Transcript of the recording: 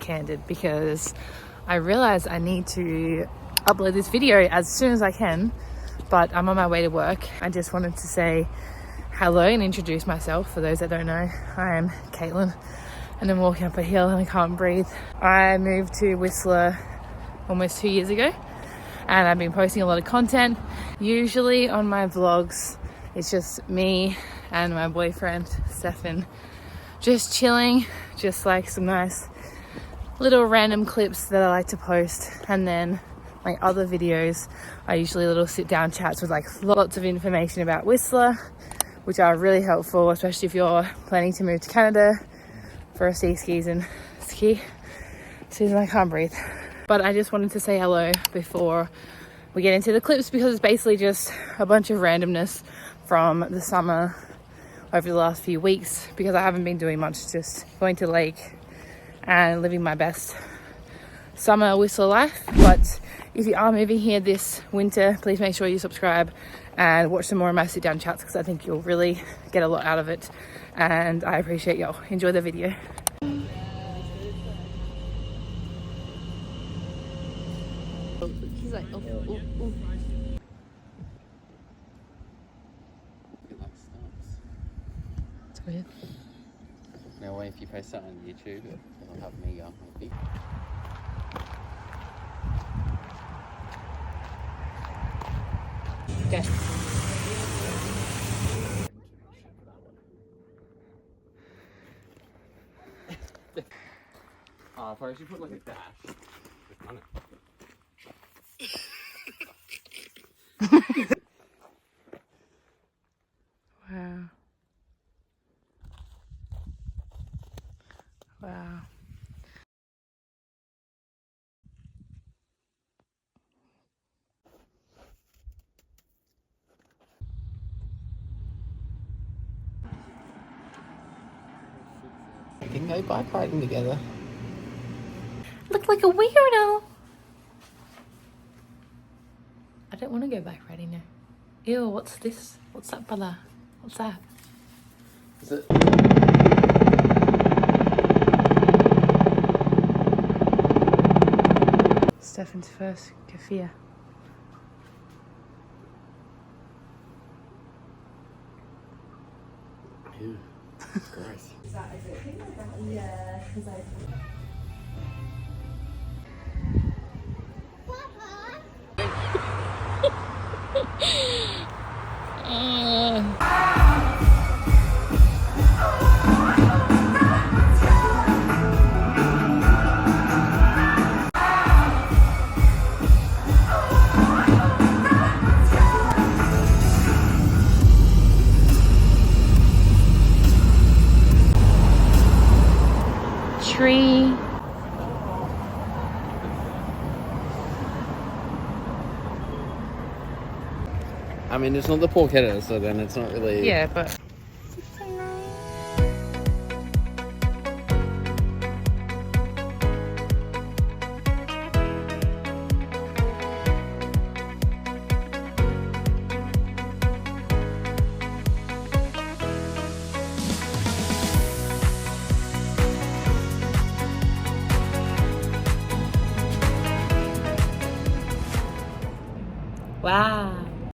candid because I realized I need to upload this video as soon as I can, but I'm on my way to work. I just wanted to say hello and introduce myself. For those that don't know, I'm Caitlin and I'm walking up a hill and I can't breathe. I moved to Whistler almost 2 years ago and I've been posting a lot of content. Usually on my vlogs it's just me and my boyfriend Stefan just chilling, just like some nice little random clips that I like to post. And then my other videos are usually little sit down chats with like lots of information about Whistler, which are really helpful, especially if you're planning to move to Canada for a sea season. I can't breathe. But I just wanted to say hello before we get into the clips because it's basically just a bunch of randomness from the summer over the last few weeks because I haven't been doing much, just going to the lake and living my best summer Whistler life. But if you are moving here this winter, please make sure you subscribe and watch some more of my sit down chats because I think you'll really get a lot out of it and I appreciate y'all. Enjoy the video. He's like, oh. It's weird. No way if you post that on YouTube, it'll have me on. Okay. I probably should put like a dash on it. Wow. Wow. We can go bike riding together. Look like a weirdo. I don't want to go bike riding now. Ew, what's this? What's that, brother? What's that? Is it? Stefan's first kefir. Ew. Gross. Yeah, because I... Tree. I mean, it's not the pork header, so then it's not really... Yeah, but... Wow.